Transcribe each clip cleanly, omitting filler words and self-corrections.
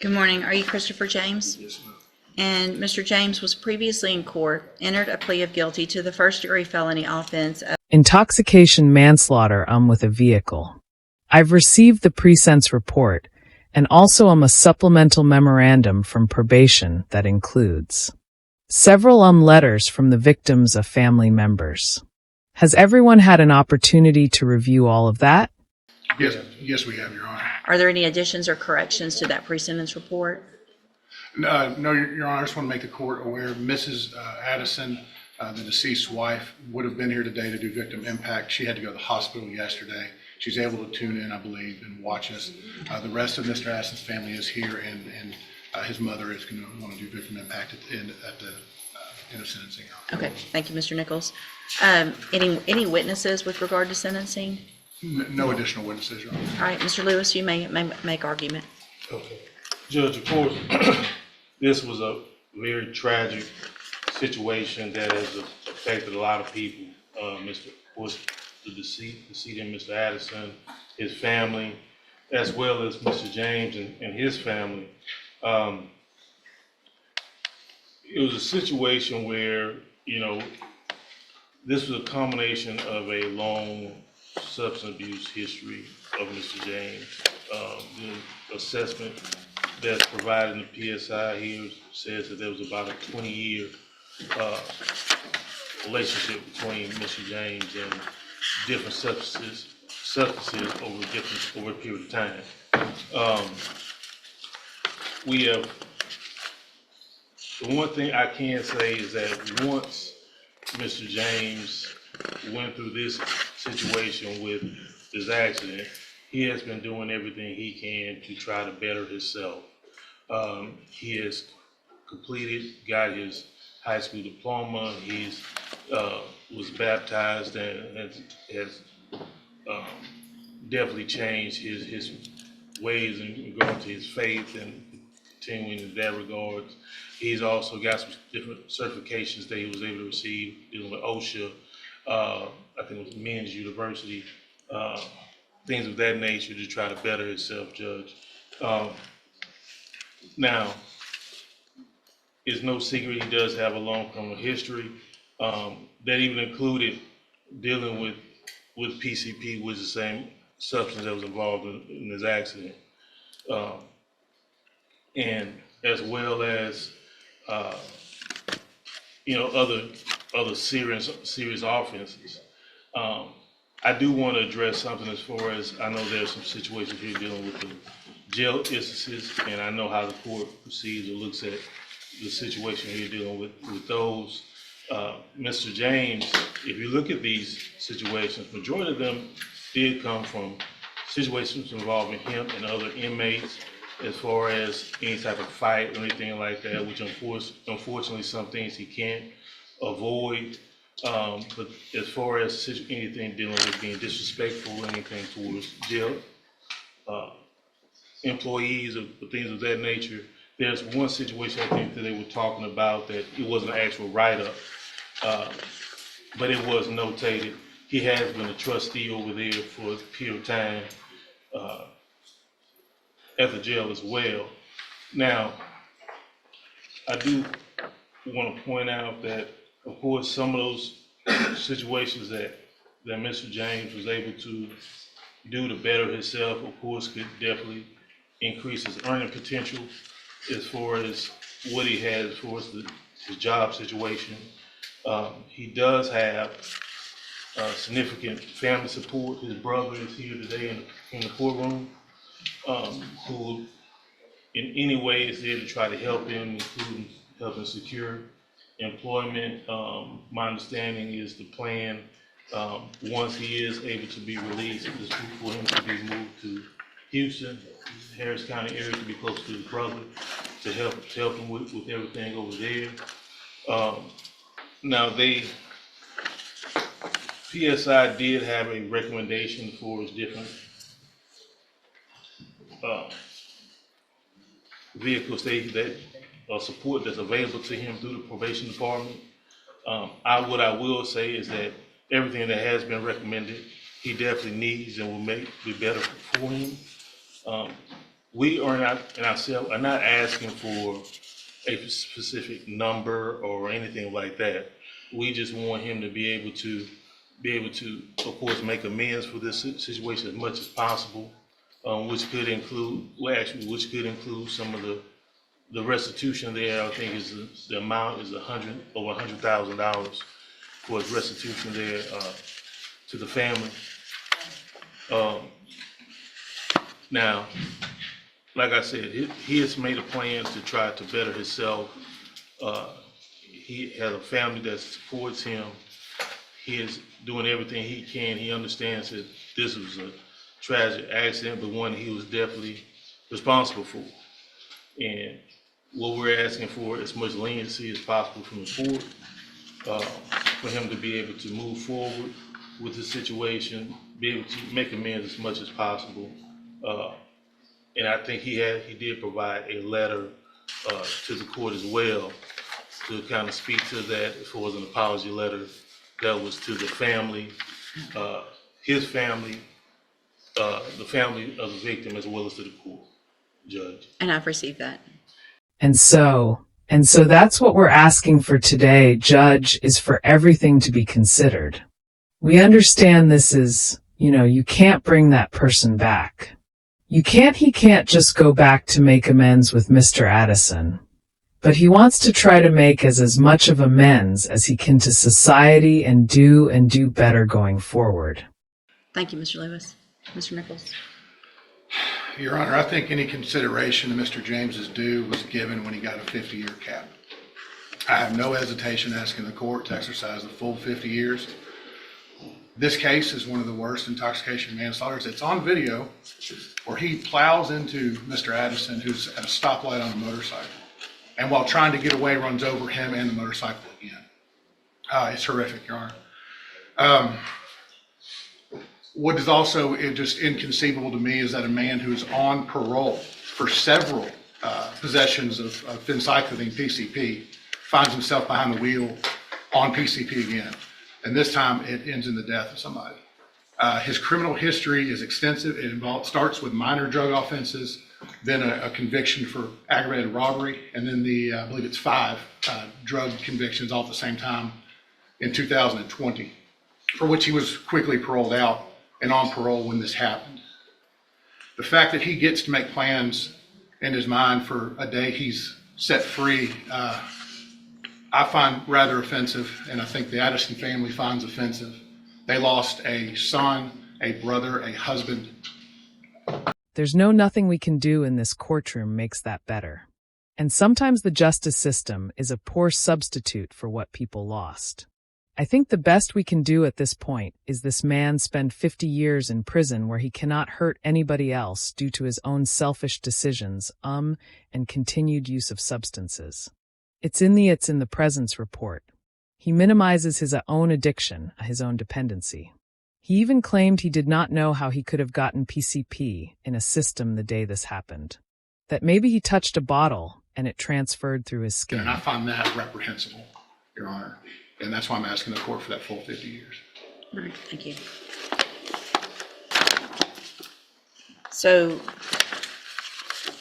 Good morning. Are you Christopher James? Yes, ma'am. And Mr. James was previously in court, entered a plea of guilty to the first-degree felony offense of intoxication manslaughter with a vehicle. I've received the pre-sentence report and also a supplemental memorandum from probation that includes several letters from the victims of family members. Has everyone had an opportunity to review all of that? Yes, we have, Your Honor. Are there any additions or corrections to that pre-sentence report? No, Your Honor, I just want to make the court aware, Mrs. Addison, the deceased's wife, would have been here today to do victim impact. She had to go to the hospital yesterday. She's able to tune in, I believe, and watch us. The rest of Mr. Addison's family is here, and his mother is going to want to do victim impact at the end of sentencing. Okay, thank you, Mr. Nichols. Any witnesses with regard to sentencing? No additional witnesses, Your Honor. All right, Mr. Lewis, you may make argument. Okay. Judge, of course, this was a very tragic situation that has affected a lot of people. Of course, the decedent, Mr. Addison, his family, as well as Mr. James and his family. It was a situation where, this was a combination of a long substance abuse history of Mr. James. The assessment that's provided in the PSI here says that there was about a 20-year relationship between Mr. James and different substances over a period of time. The one thing I can say is that once Mr. James went through this situation with this accident, he has been doing everything he can to try to better himself. He has got his high school diploma. He's was baptized and has definitely changed his ways in going to his faith and continuing in that regard. He's also got some different certifications that he was able to receive dealing with OSHA. I think it was Men's University, things of that nature to try to better himself, Judge. Now, it's no secret he does have a long criminal history that even included dealing with PCP, which is the same substance that was involved in this accident, and as well as other serious offenses. I do want to address something as far as I know there's some situations here dealing with the jail instances, and I know how the court proceeds or looks at the situation here dealing with those. Mr. James, if you look at these situations, majority of them did come from situations involving him and other inmates, as far as any type of fight or anything like that, which unfortunately some things he can't avoid. But as far as anything dealing with being disrespectful or anything towards jail employees or things of that nature, there's one situation I think that they were talking about that it wasn't an actual write-up, but it was notated. He has been a trustee over there for a period of time at the jail as well. Now, I do want to point out that, of course, some of those situations that Mr. James was able to do to better himself, of course, could definitely increase his earning potential as far as what he has as far as his job situation. He does have significant family support. His brother is here today in the courtroom, who in any way is there to try to help him, including helping secure employment. My understanding is the plan, once he is able to be released, is for him to be moved to Houston, Harris County area, to be close to his brother, to help him with everything over there. Now, PSI did have a recommendation for his different vehicles that support that's available to him through the probation department. What I will say is that everything that has been recommended, he definitely needs and will be better for him. we are not, and ourselves are not asking for a specific number or anything like that. We just want him to be able to, of course, make amends for this situation as much as possible, which could include, which could include some of the restitution there. I think is the amount is over $100,000 for his restitution there to the family. Now, like I said, he has made a plan to try to better himself. He has a family that supports him. He is doing everything he can. He understands that this was a tragic accident, but one he was definitely responsible for. And what we're asking for is as much leniency as possible from the court, for him to be able to move forward with the situation, be able to make amends as much as possible. And I think he did provide a letter to the court as well to kind of speak to that as far as an apology letter that was to the family, his family, the family of the victim, as well as to the court, judge. And I've received that. And so that's what we're asking for today, Judge, is for everything to be considered. We understand this is, you can't bring that person back. He can't just go back to make amends with Mr. Addison. But he wants to try to make as much of amends as he can to society and do better going forward. Thank you, Mr. Lewis. Mr. Nichols. Your Honor, I think any consideration to Mr. James's due was given when he got a 50-year cap. I have no hesitation asking the court to exercise the full 50 years. This case is one of the worst intoxication manslaughters. It's on video where he plows into Mr. Addison, who's at a stoplight on a motorcycle, and while trying to get away, runs over him and the motorcycle again. It's horrific, Your Honor. What is also just inconceivable to me is that a man who's on parole for several possessions of phencyclidine, PCP, finds himself behind the wheel on PCP again. And this time it ends in the death of somebody. His criminal history is extensive. It starts with minor drug offenses, then a conviction for aggravated robbery, and then I believe it's 5 drug convictions all at the same time in 2020, for which he was quickly paroled out and on parole when this happened. The fact that he gets to make plans in his mind for a day he's set free, I find rather offensive, and I think the Addison family finds offensive. They lost a son, a brother, a husband. There's nothing we can do in this courtroom makes that better. And sometimes the justice system is a poor substitute for what people lost. I think the best we can do at this point is this man spend 50 years in prison where he cannot hurt anybody else due to his own selfish decisions, and continued use of substances. It's in the presence report. He minimizes his own addiction, his own dependency. He even claimed he did not know how he could have gotten PCP in a system the day this happened. That maybe he touched a bottle and it transferred through his skin. And I find that reprehensible, Your Honor. And that's why I'm asking the court for that full 50 years. All right, thank you. So,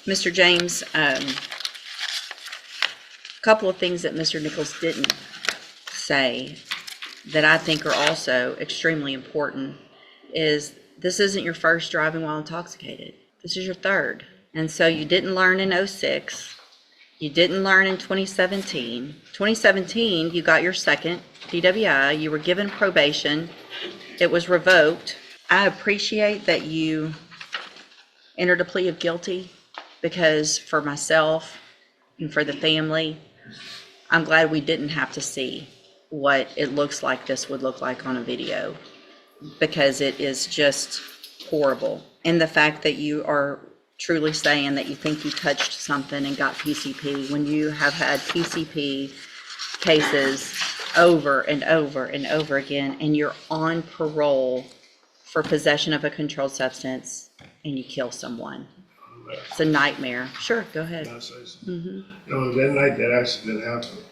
Mr. James, a couple of things that Mr. Nichols didn't say that I think are also extremely important is this isn't your first driving while intoxicated. This is your third. And so you didn't learn in 06. You didn't learn in 2017. 2017, you got your second DWI. You were given probation. It was revoked. I appreciate that you entered a plea of guilty because for myself and for the family, I'm glad we didn't have to see what it looks like this would look like on a video because it is just horrible. And the fact that you are truly saying that you think you touched something and got PCP when you have had PCP cases over and over and over again, and you're on parole for possession of a controlled substance and you kill someone. It's a nightmare. Sure, go ahead. Can I say something? That night that accident happened,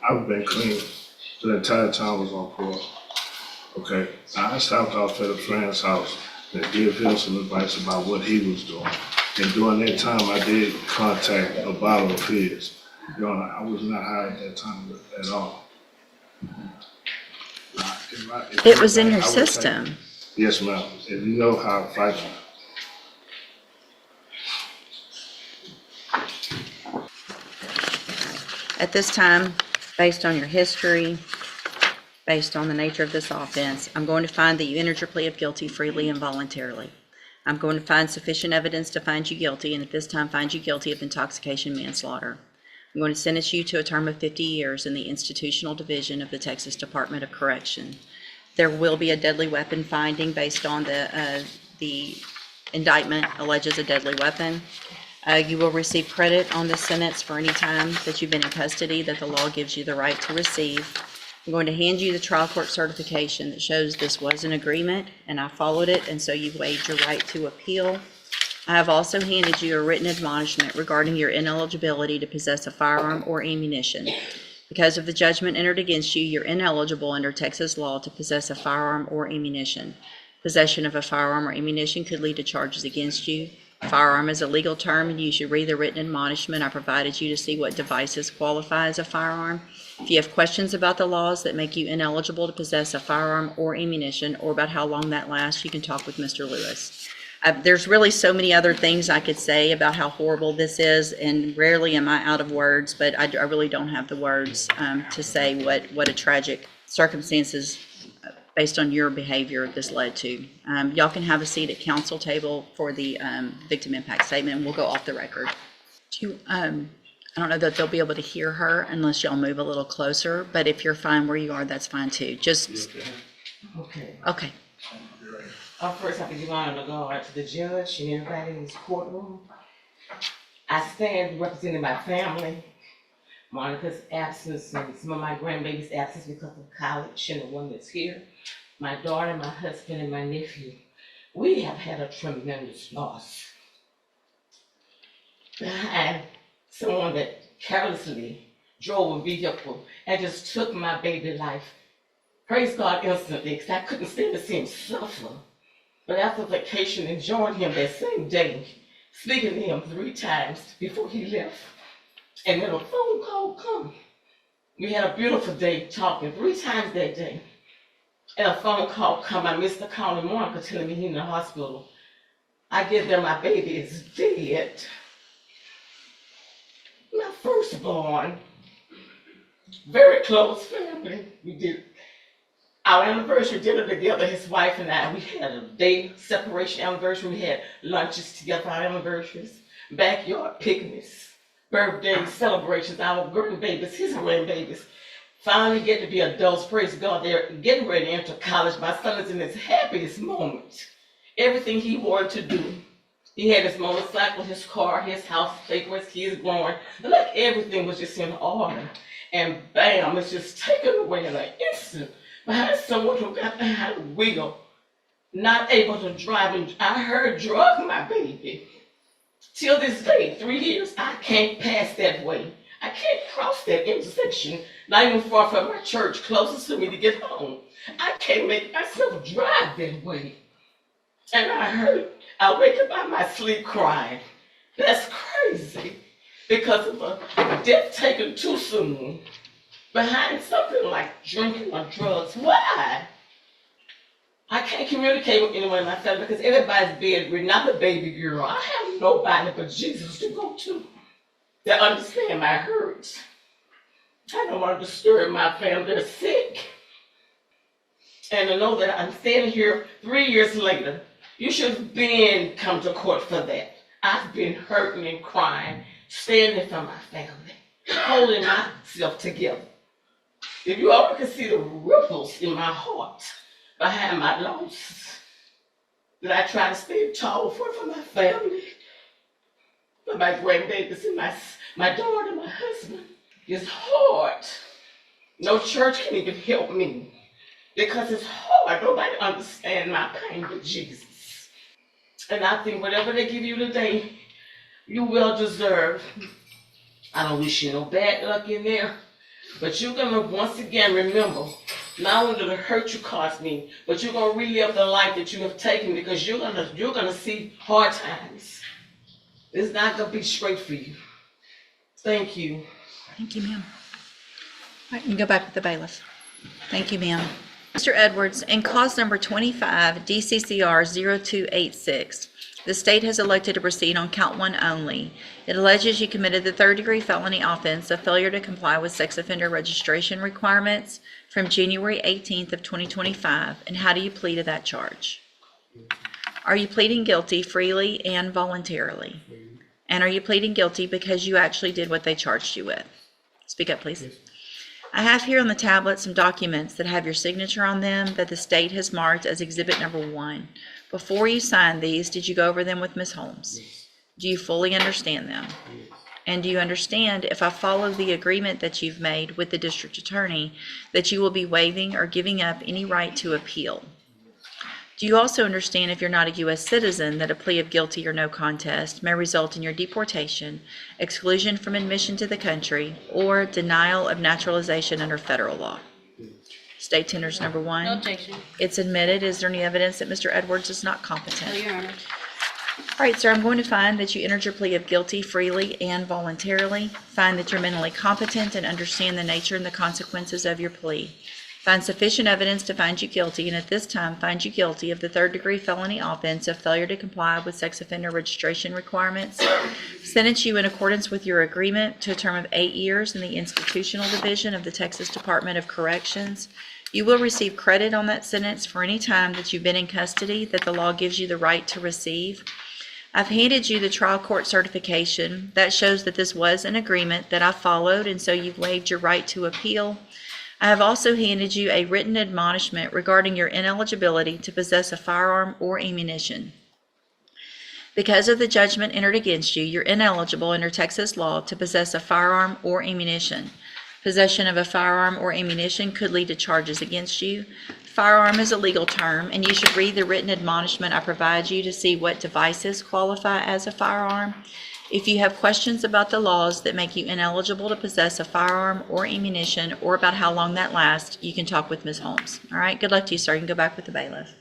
I've been clean the entire time I was on parole. Okay, I stopped off at a friend's house and gave him some advice about what he was doing. And during that time, I did contact a bottle of his. You know, I was not high at that time at all. It was in your I would take- system. Yes, ma'am. If you know how I fight. At this time, based on your history, based on the nature of this offense, I'm going to find that you entered your plea of guilty freely and voluntarily. I'm going to find sufficient evidence to find you guilty, and at this time find you guilty of intoxication manslaughter. I'm going to sentence you to a term of 50 years in the Institutional Division of the Texas Department of Correction. There will be a deadly weapon finding based on the indictment alleges a deadly weapon. You will receive credit on this sentence for any time that you've been in custody that the law gives you the right to receive. I'm going to hand you the trial court certification that shows this was an agreement and I followed it, and so you've waived your right to appeal. I have also handed you a written admonishment regarding your ineligibility to possess a firearm or ammunition. Because of the judgment entered against you, you're ineligible under Texas law to possess a firearm or ammunition. Possession of a firearm or ammunition could lead to charges against you. Firearm is a legal term, and you should read the written admonishment I provided you to see what devices qualify as a firearm. If you have questions about the laws that make you ineligible to possess a firearm or ammunition, or about how long that lasts, you can talk with Mr. Lewis. There's really so many other things I could say about how horrible this is, and rarely am I out of words, but I really don't have the words to say what a tragic circumstances based on your behavior this led to. Y'all can have a seat at council table for the victim impact statement, and we'll go off the record. I don't know that they'll be able to hear her unless y'all move a little closer, but if you're fine where you are, that's fine too. Just, okay. First, I have to give honor to God, to the judge and everybody in this courtroom. I stand representing my family, Monica's absence and some of my grandbaby's absence because of college and the one that's here. My daughter, my husband, and my nephew. We have had a tremendous loss. Behind someone that carelessly drove a vehicle and just took my baby life. Praise God instantly, because I couldn't stand to see him suffer. But after vacation, enjoying him that same day, speaking to him 3 times before he left, and then a phone call come. We had a beautiful day talking 3 times that day. And a phone call come, I missed the call in Monica telling me he's in the hospital. I get there, my baby is dead. My firstborn, very close family. We did our anniversary dinner together, his wife and I. We had a day separation anniversary. We had lunches together for our anniversaries, backyard picnics, birthday celebrations, our grandbabies, his grandbabies. Finally get to be adults, praise God. They're getting ready to enter college. My son is in his happiest moment. Everything he wanted to do. He had his motorcycle, his car, his house, take where his kids growing. Like everything was just in order. And bam, it's just taken away in an instant. Behind someone who got behind the wheel, not able to drive. And I heard drug my baby. Till this day, 3 years, I can't pass that way. I can't cross that intersection, not even far from my church, closest to me to get home. I can't make myself drive that way. And I wake up out of my sleep crying. That's crazy, because of a death taken too soon, behind something like drinking or drugs. Why? I can't communicate with anyone in my family because everybody's bedridden. Not the baby girl. I have nobody but Jesus to go to that understand my hurts. I don't want to disturb my family. They're sick. And to know that I'm standing here 3 years later, you should have been come to court for that. I've been hurting and crying, standing for my family, holding myself together. If you all could see the ripples in my heart behind my loss, that I try to stay tall for my family, for my grandbabies and my daughter, my husband. It's hard. No church can even help me because it's hard. Nobody understands my pain but Jesus. And I think whatever they give you today, you well deserve. I don't wish you no bad luck in there, but you're gonna once again remember not only the hurt you caused me, but you're gonna relive the life that you have taken, because you're gonna see hard times. It's not gonna be straight for you. Thank you. Thank you, ma'am. All right, you can go back with the bailiff. Thank you, ma'am. Mr. Edwards, in cause number 25, DCCR 0286, the state has elected to proceed on count one only. It alleges you committed the third-degree felony offense of failure to comply with sex offender registration requirements from January 18th of 2025. And how do you plead to that charge? Are you pleading guilty freely and voluntarily? And are you pleading guilty because you actually did what they charged you with? Speak up, please. I have here on the tablet some documents that have your signature on them that the state has marked as exhibit number 1. Before you signed these, did you go over them with Ms. Holmes? Yes. Do you fully understand them? Yes. And do you understand, if I follow the agreement that you've made with the district attorney, that you will be waiving or giving up any right to appeal? Do you also understand, if you're not a U.S. citizen, that a plea of guilty or no contest may result in your deportation, exclusion from admission to the country, or denial of naturalization under federal law? State tenders number 1. No objection. It's admitted. Is there any evidence that Mr. Edwards is not competent? No, Your Honor. All right, sir, I'm going to find that you entered your plea of guilty freely and voluntarily. Find that you're mentally competent and understand the nature and the consequences of your plea. Find sufficient evidence to find you guilty, and at this time find you guilty of the third-degree felony offense of failure to comply with sex offender registration requirements. Sentence you in accordance with your agreement to a term of 8 years in the Institutional Division of the Texas Department of Corrections. You will receive credit on that sentence for any time that you've been in custody that the law gives you the right to receive. I've handed you the trial court certification. That shows that this was an agreement that I followed, and so you've waived your right to appeal. I have also handed you a written admonishment regarding your ineligibility to possess a firearm or ammunition. Because of the judgment entered against you, you're ineligible under Texas law to possess a firearm or ammunition. Possession of a firearm or ammunition could lead to charges against you. Firearm is a legal term, and you should read the written admonishment I provide you to see what devices qualify as a firearm. If you have questions about the laws that make you ineligible to possess a firearm or ammunition, or about how long that lasts, you can talk with Ms. Holmes. All right, good luck to you, sir. You can go back with the bailiff.